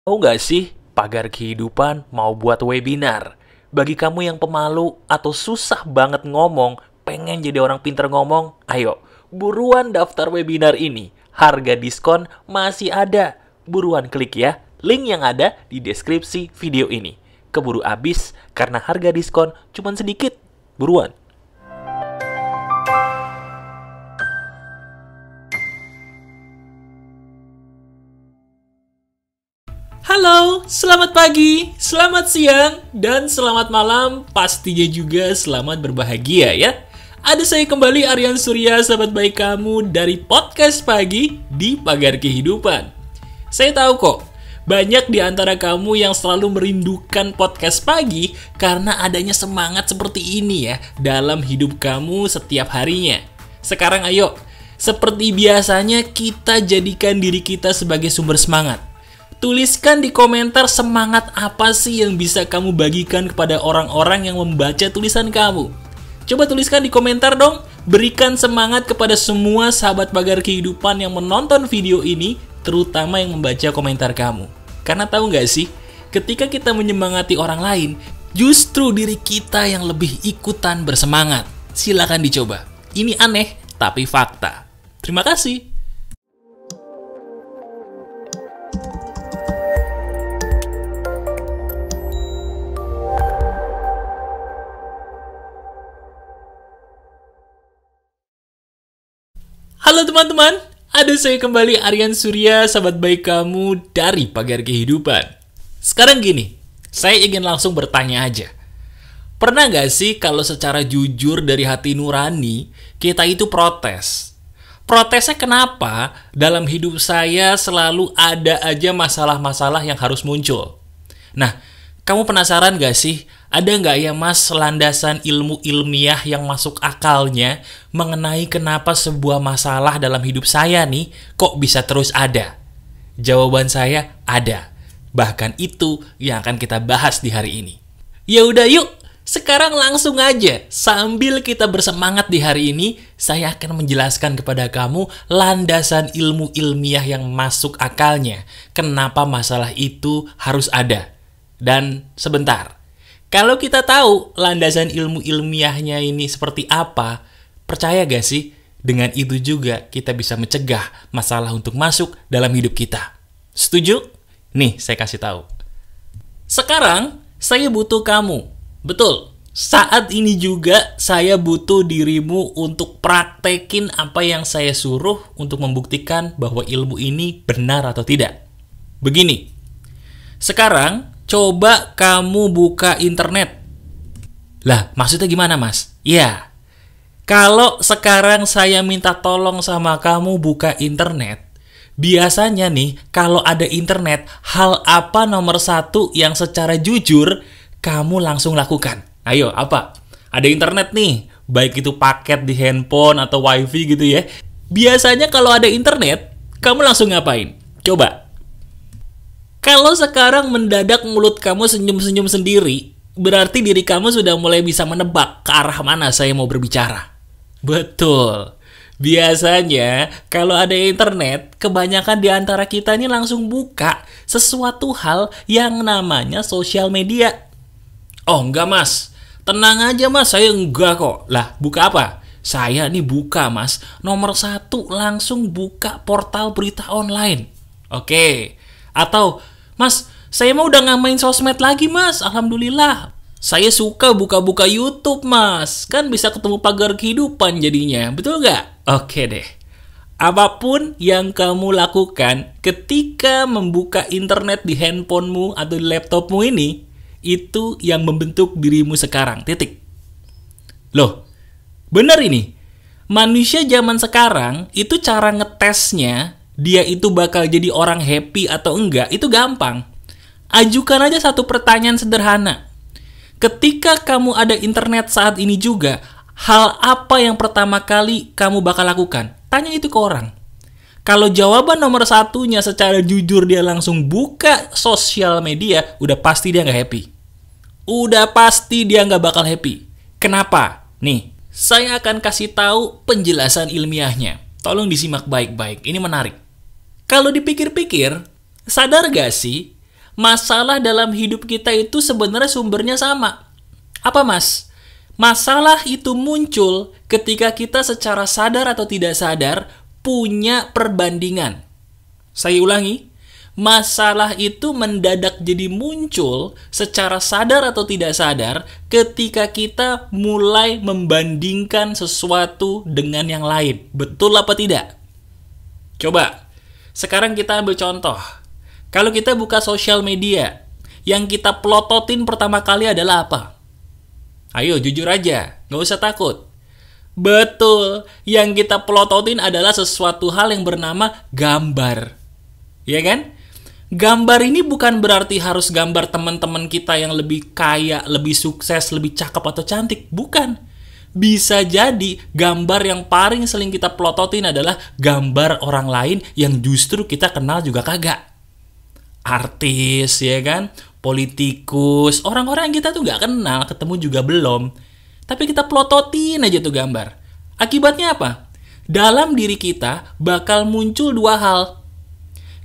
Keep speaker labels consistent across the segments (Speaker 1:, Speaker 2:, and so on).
Speaker 1: Tahu nggak sih, Pagar Kehidupan mau buat webinar. Bagi kamu yang pemalu atau susah banget ngomong, pengen jadi orang pinter ngomong, ayo, buruan daftar webinar ini. Harga diskon masih ada. Buruan klik ya, link yang ada di deskripsi video ini. Keburu habis karena harga diskon cuma sedikit. Buruan. Halo, selamat pagi, selamat siang, dan selamat malam. Pastinya juga selamat berbahagia ya. Ada saya kembali, Aryan Surya, sahabat baik kamu dari podcast pagi di Pagar Kehidupan. Saya tahu kok, banyak di antara kamu yang selalu merindukan podcast pagi karena adanya semangat seperti ini ya dalam hidup kamu setiap harinya. Sekarang ayo, seperti biasanya kita jadikan diri kita sebagai sumber semangat. Tuliskan di komentar semangat apa sih yang bisa kamu bagikan kepada orang-orang yang membaca tulisan kamu. Coba tuliskan di komentar dong. Berikan semangat kepada semua sahabat Pagar Kehidupan yang menonton video ini, terutama yang membaca komentar kamu. Karena tahu nggak sih, ketika kita menyemangati orang lain, justru diri kita yang lebih ikutan bersemangat. Silakan dicoba. Ini aneh, tapi fakta. Terima kasih. Halo teman-teman, ada saya kembali Aryan Surya, sahabat baik kamu dari Pagar Kehidupan. Sekarang gini, saya ingin langsung bertanya aja. Pernah gak sih kalau secara jujur dari hati nurani, kita itu protes? Protesnya kenapa dalam hidup saya selalu ada aja masalah-masalah yang harus muncul? Nah, kamu penasaran gak sih? Ada nggak ya mas landasan ilmu ilmiah yang masuk akalnya mengenai kenapa sebuah masalah dalam hidup saya nih kok bisa terus ada? Jawaban saya ada. Bahkan itu yang akan kita bahas di hari ini. Ya udah yuk, sekarang langsung aja. Sambil kita bersemangat di hari ini, saya akan menjelaskan kepada kamu landasan ilmu ilmiah yang masuk akalnya. Kenapa masalah itu harus ada? Dan sebentar. Kalau kita tahu landasan ilmu ilmiahnya ini seperti apa, percaya gak sih? Dengan itu juga kita bisa mencegah masalah untuk masuk dalam hidup kita. Setuju? Nih, saya kasih tahu. Sekarang, saya butuh kamu. Betul, saat ini juga saya butuh dirimu untuk praktekin apa yang saya suruh untuk membuktikan bahwa ilmu ini benar atau tidak. Begini, sekarang coba kamu buka internet. Lah, maksudnya gimana, Mas? Ya, kalau sekarang saya minta tolong sama kamu buka internet, biasanya nih, kalau ada internet, hal apa nomor satu yang secara jujur kamu langsung lakukan? Ayo, apa? Ada internet nih, baik itu paket di handphone atau wifi gitu ya. Biasanya kalau ada internet, kamu langsung ngapain? Coba. Kalau sekarang mendadak mulut kamu senyum-senyum sendiri, berarti diri kamu sudah mulai bisa menebak ke arah mana saya mau berbicara. Betul. Biasanya kalau ada internet, kebanyakan di antara kita ini langsung buka sesuatu hal yang namanya sosial media. Oh enggak mas, tenang aja mas, saya enggak kok. Lah buka apa? Saya nih buka mas, nomor 1 langsung buka portal berita online. Oke. Atau mas, saya mau udah nggak main sosmed lagi mas, alhamdulillah. Saya suka buka-buka YouTube mas, kan bisa ketemu Pagar Kehidupan jadinya, betul nggak? Oke deh. Apapun yang kamu lakukan ketika membuka internet di handphonemu atau di laptopmu ini, itu yang membentuk dirimu sekarang, titik. Loh, bener ini. Manusia zaman sekarang, itu cara ngetesnya, dia itu bakal jadi orang happy atau enggak, itu gampang. Ajukan aja satu pertanyaan sederhana. Ketika kamu ada internet saat ini juga, hal apa yang pertama kali kamu bakal lakukan? Tanya itu ke orang. Kalau jawaban nomor 1-nya secara jujur dia langsung buka sosial media, udah pasti dia nggak happy. Udah pasti dia nggak bakal happy. Kenapa? Nih, saya akan kasih tahu penjelasan ilmiahnya. Tolong disimak baik-baik, ini menarik. Kalau dipikir-pikir, sadar gak sih Masalah dalam hidup kita itu sebenarnya sumbernya sama. Apa, Mas? Masalah itu muncul ketika kita secara sadar atau tidak sadar punya perbandingan. Saya ulangi, masalah itu mendadak jadi muncul secara sadar atau tidak sadar ketika kita mulai membandingkan sesuatu dengan yang lain. Betul apa tidak? Coba, sekarang kita ambil contoh. Kalau kita buka sosial media, yang kita plototin pertama kali adalah apa? Ayo, jujur aja, nggak usah takut. Betul, yang kita plototin adalah sesuatu hal yang bernama gambar. Ya kan? Gambar ini bukan berarti harus gambar teman-teman kita yang lebih kaya, lebih sukses, lebih cakep atau cantik. Bukan. Bisa jadi gambar yang paling sering kita plototin adalah gambar orang lain yang justru kita kenal juga kagak. Artis, ya kan? Politikus, orang-orang yang kita tuh gak kenal, ketemu juga belum. Tapi kita plototin aja tuh gambar. Akibatnya apa? Dalam diri kita bakal muncul dua hal.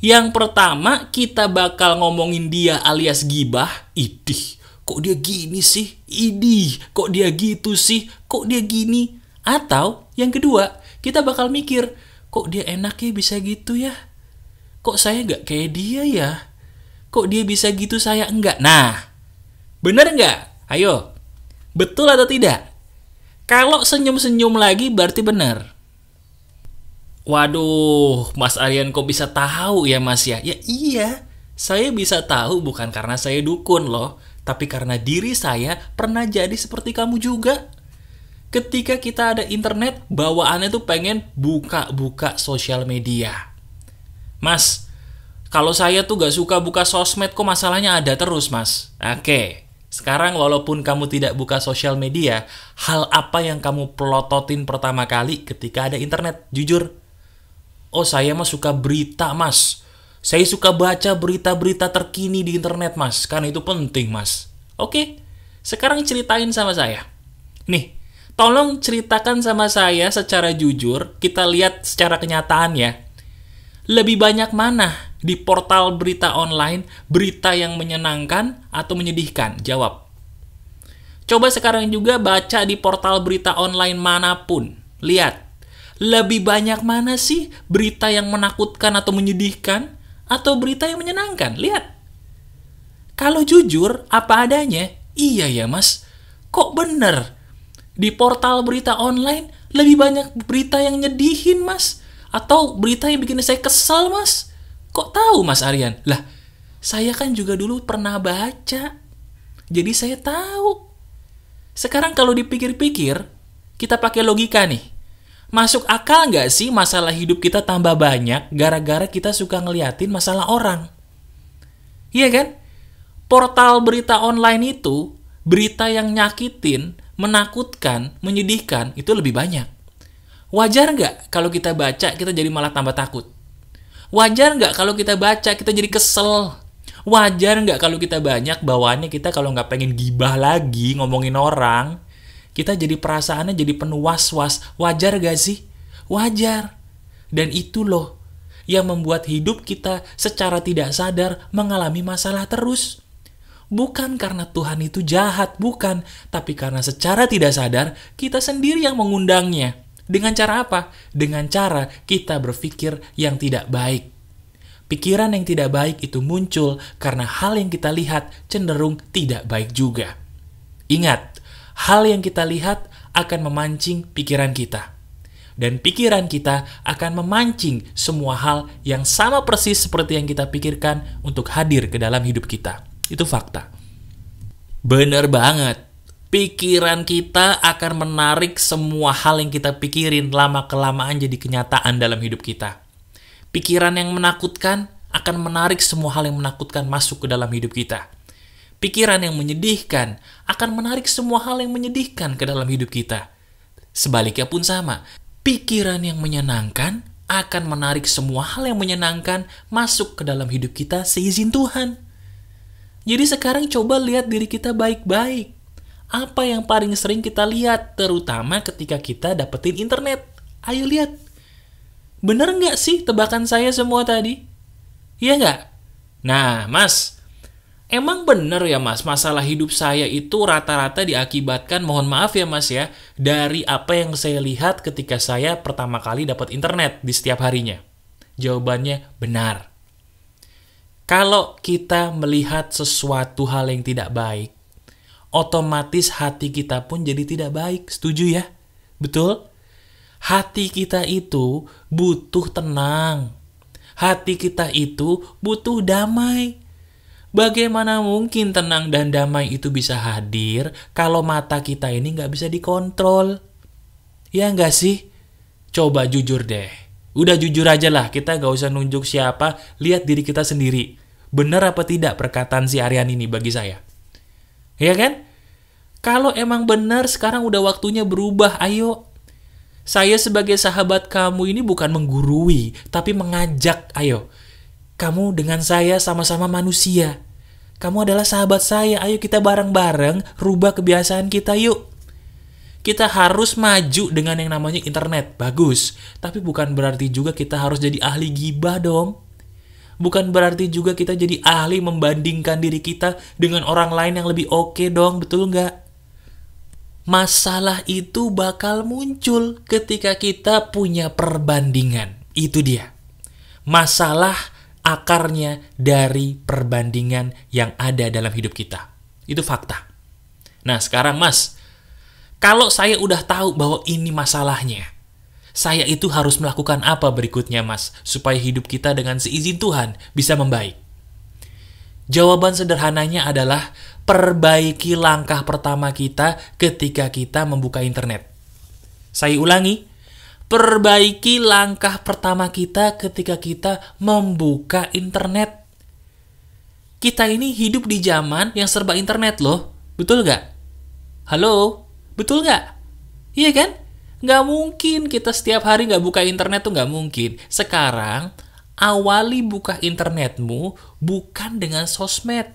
Speaker 1: Yang pertama, kita bakal ngomongin dia alias gibah. Idih, kok dia gini sih? Idih, kok dia gitu sih? Kok dia gini? Atau yang kedua, kita bakal mikir, kok dia enak ya bisa gitu ya? Kok saya gak kayak dia ya? Kok dia bisa gitu saya enggak? Nah, bener nggak? Ayo, betul atau tidak? Kalau senyum-senyum lagi berarti bener. Waduh, Mas Aryan kok bisa tahu ya Mas ya? Ya iya, saya bisa tahu bukan karena saya dukun loh, tapi karena diri saya pernah jadi seperti kamu juga. Ketika kita ada internet, bawaannya tuh pengen buka-buka sosial media. Mas, kalau saya tuh gak suka buka sosmed, kok masalahnya ada terus, Mas? Oke, sekarang walaupun kamu tidak buka sosial media, hal apa yang kamu pelototin pertama kali ketika ada internet? Jujur. Oh, saya mah suka berita, Mas. Saya suka baca berita-berita terkini di internet, Mas. Karena itu penting, Mas. Oke, sekarang ceritain sama saya. Nih, tolong ceritakan sama saya secara jujur, kita lihat secara kenyataan ya. Lebih banyak mana di portal berita online, berita yang menyenangkan atau menyedihkan? Jawab. Coba sekarang juga baca di portal berita online manapun. Lihat, lebih banyak mana sih berita yang menakutkan atau menyedihkan atau berita yang menyenangkan? Lihat. Kalau jujur, apa adanya, iya ya Mas, kok bener? Di portal berita online, lebih banyak berita yang nyedihin Mas. Atau berita yang bikin saya kesel Mas. Kok tahu Mas Aryan? Lah, saya kan juga dulu pernah baca. Jadi saya tahu. Sekarang kalau dipikir-pikir, kita pakai logika nih. Masuk akal nggak sih masalah hidup kita tambah banyak gara-gara kita suka ngeliatin masalah orang? Iya kan? Portal berita online itu, berita yang nyakitin, menakutkan, menyedihkan, itu lebih banyak. Wajar nggak kalau kita baca, kita jadi malah tambah takut? Wajar nggak kalau kita baca, kita jadi kesel? Wajar nggak kalau kita banyak bawaannya kita kalau nggak pengen gibah lagi, ngomongin orang, kita jadi perasaannya jadi penuh was-was. Wajar gak sih? Wajar. Dan itu loh yang membuat hidup kita secara tidak sadar mengalami masalah terus. Bukan karena Tuhan itu jahat, bukan. Tapi karena secara tidak sadar kita sendiri yang mengundangnya. Dengan cara apa? Dengan cara kita berpikir yang tidak baik. Pikiran yang tidak baik itu muncul karena hal yang kita lihat cenderung tidak baik juga. Ingat, hal yang kita lihat akan memancing pikiran kita. Dan pikiran kita akan memancing semua hal yang sama persis seperti yang kita pikirkan untuk hadir ke dalam hidup kita. Itu fakta. Bener banget. Pikiran kita akan menarik semua hal yang kita pikirin lama-kelamaan jadi kenyataan dalam hidup kita. Pikiran yang menakutkan akan menarik semua hal yang menakutkan masuk ke dalam hidup kita. Pikiran yang menyedihkan akan menarik semua hal yang menyedihkan ke dalam hidup kita. Sebaliknya pun sama. Pikiran yang menyenangkan akan menarik semua hal yang menyenangkan masuk ke dalam hidup kita seizin Tuhan. Jadi sekarang coba lihat diri kita baik-baik. Apa yang paling sering kita lihat, terutama ketika kita dapetin internet? Ayo lihat. Bener nggak sih tebakan saya semua tadi? Iya nggak? Nah, Mas, Emang bener ya mas, masalah hidup saya itu rata-rata diakibatkan, mohon maaf ya mas ya, dari apa yang saya lihat ketika saya pertama kali dapat internet di setiap harinya? Jawabannya benar. Kalau kita melihat sesuatu hal yang tidak baik, otomatis hati kita pun jadi tidak baik. Setuju ya? Betul? Hati kita itu butuh tenang. Hati kita itu butuh damai. Bagaimana mungkin tenang dan damai itu bisa hadir kalau mata kita ini nggak bisa dikontrol? Ya nggak sih? Coba jujur deh. Udah jujur aja lah, kita nggak usah nunjuk siapa, lihat diri kita sendiri. Benar apa tidak perkataan si Aryan ini bagi saya? Ya kan? Kalau emang benar, sekarang udah waktunya berubah, ayo. Saya sebagai sahabat kamu ini bukan menggurui, tapi mengajak, ayo. Kamu dengan saya sama-sama manusia. Kamu adalah sahabat saya. Ayo kita bareng-bareng rubah kebiasaan kita yuk. Kita harus maju dengan yang namanya internet. Bagus. Tapi bukan berarti juga kita harus jadi ahli gibah dong. Bukan berarti juga kita jadi ahli membandingkan diri kita dengan orang lain yang lebih oke dong. Betul nggak? Masalah itu bakal muncul ketika kita punya perbandingan. Itu dia. Masalah akarnya dari perbandingan yang ada dalam hidup kita. Itu fakta. Nah sekarang mas, kalau saya udah tahu bahwa ini masalahnya, saya itu harus melakukan apa berikutnya mas, supaya hidup kita dengan seizin Tuhan bisa membaik? Jawaban sederhananya adalah perbaiki langkah pertama kita ketika kita membuka internet. Saya ulangi. Perbaiki langkah pertama kita ketika kita membuka internet. Kita ini hidup di zaman yang serba internet loh. Betul nggak? Halo? Betul nggak? Iya kan? Nggak mungkin kita setiap hari nggak buka internet tuh nggak mungkin. Sekarang, awali buka internetmu bukan dengan sosmed.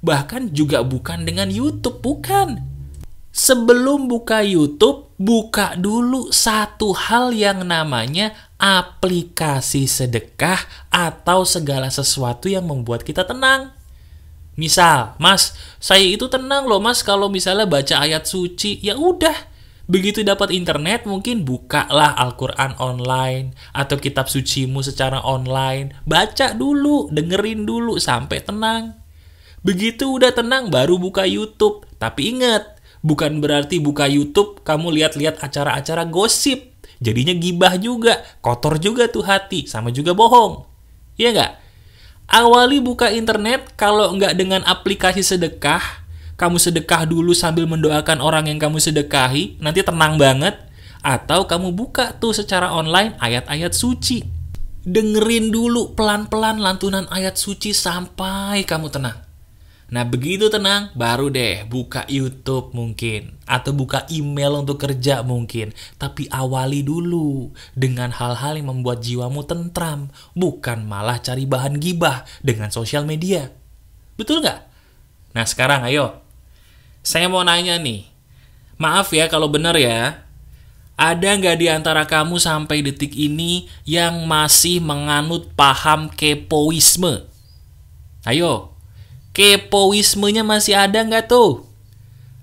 Speaker 1: Bahkan juga bukan dengan YouTube, bukan. Sebelum buka YouTube, buka dulu satu hal yang namanya aplikasi sedekah atau segala sesuatu yang membuat kita tenang. Misal, mas, saya itu tenang loh mas kalau misalnya baca ayat suci. Ya udah, begitu dapat internet mungkin bukalah Al-Quran online atau kitab sucimu secara online. Baca dulu, dengerin dulu sampai tenang. Begitu udah tenang baru buka YouTube. Tapi ingat, bukan berarti buka YouTube, kamu lihat-lihat acara-acara gosip. Jadinya gibah juga, kotor juga tuh hati, sama juga bohong. Iya nggak? Awali buka internet, kalau nggak dengan aplikasi sedekah, kamu sedekah dulu sambil mendoakan orang yang kamu sedekahi, nanti tenang banget. Atau kamu buka tuh secara online ayat-ayat suci. Dengerin dulu pelan-pelan lantunan ayat suci sampai kamu tenang. Nah begitu tenang, baru deh buka YouTube mungkin. Atau buka email untuk kerja mungkin. Tapi awali dulu dengan hal-hal yang membuat jiwamu tentram. Bukan malah cari bahan gibah dengan sosial media. Betul nggak? Nah sekarang ayo. Saya mau nanya nih. Maaf ya kalau benar ya. Ada nggak di antara kamu sampai detik ini yang masih menganut paham kepoisme? Ayo. Kepoismenya masih ada nggak tuh?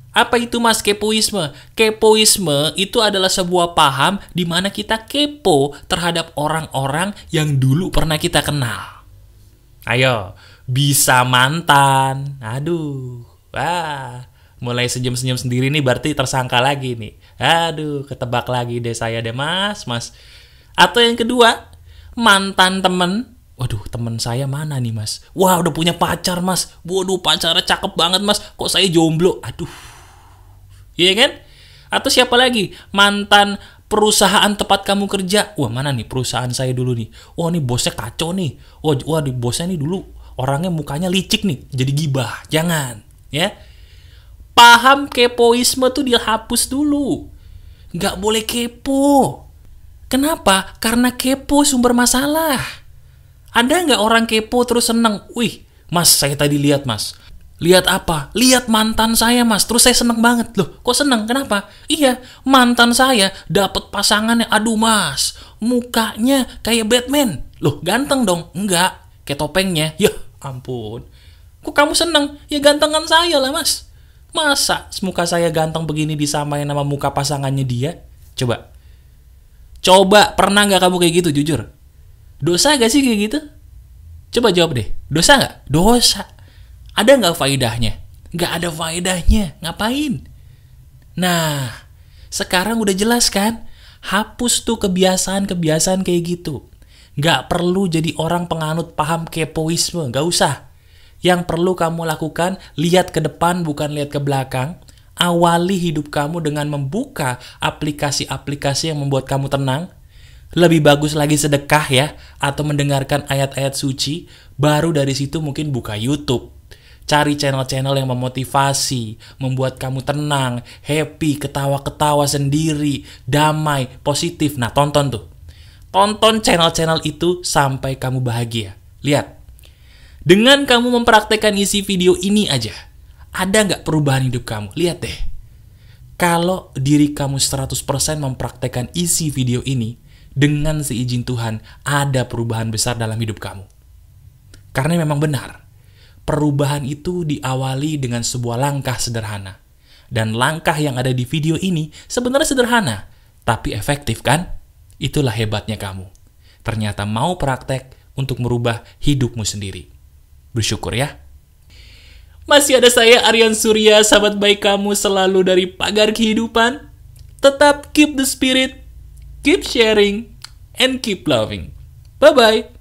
Speaker 1: Apa itu mas kepoisme? Kepoisme itu adalah sebuah paham di mana kita kepo terhadap orang-orang yang dulu pernah kita kenal. Ayo, bisa mantan. Aduh, wah, mulai senyum-senyum sendiri nih berarti tersangka lagi nih. Aduh, ketebak lagi deh saya deh mas. Atau yang kedua, mantan temen. Waduh, temen saya mana nih mas? Wah, udah punya pacar mas. Waduh, pacarnya cakep banget mas. Kok saya jomblo? Aduh. Iya kan? Atau siapa lagi? Mantan perusahaan tempat kamu kerja. Wah, mana nih perusahaan saya dulu nih? Wah, nih bosnya kacau nih. Wah, di bosnya nih dulu orangnya mukanya licik nih. Jadi gibah. Jangan. Ya. Paham kepoisme tuh dihapus dulu. Nggak boleh kepo. Kenapa? Karena kepo sumber masalah. Ada nggak orang kepo terus seneng? Wih, mas saya tadi lihat mas. Lihat apa? Lihat mantan saya mas. Terus saya seneng banget. Loh, kok seneng? Kenapa? Iya, mantan saya dapat pasangannya. Aduh mas, mukanya kayak Batman. Loh, ganteng dong? Enggak, kayak topengnya. Ya ampun. Kok kamu seneng? Ya gantengan saya lah, Mas. Masa muka saya ganteng begini disamain sama muka pasangannya dia? Coba, pernah nggak kamu kayak gitu, jujur? Dosa gak sih kayak gitu? Coba jawab deh, dosa nggak? Dosa. Ada nggak faedahnya? Nggak ada faedahnya, ngapain? Nah, sekarang udah jelas kan? Hapus tuh kebiasaan-kebiasaan kayak gitu. Nggak perlu jadi orang penganut paham kepoisme, nggak usah. Yang perlu kamu lakukan, lihat ke depan bukan lihat ke belakang. Awali hidup kamu dengan membuka aplikasi-aplikasi yang membuat kamu tenang. Lebih bagus lagi sedekah ya, atau mendengarkan ayat-ayat suci. Baru dari situ mungkin buka YouTube. Cari channel-channel yang memotivasi, membuat kamu tenang, happy, ketawa-ketawa sendiri, damai, positif. Nah, tonton tuh. Tonton channel-channel itu sampai kamu bahagia. Lihat. Dengan kamu mempraktekkan isi video ini aja, ada nggak perubahan hidup kamu? Lihat deh. Kalau diri kamu 100% mempraktekkan isi video ini, dengan seizin Tuhan, ada perubahan besar dalam hidup kamu. Karena memang benar, perubahan itu diawali dengan sebuah langkah sederhana. Dan langkah yang ada di video ini sebenarnya sederhana, tapi efektif kan? Itulah hebatnya kamu. Ternyata mau praktek untuk merubah hidupmu sendiri. Bersyukur ya. Masih ada saya, Aryan Surya, sahabat baik kamu selalu dari Pagar Kehidupan. Tetap keep the spirit, keep sharing, and keep loving. Bye-bye.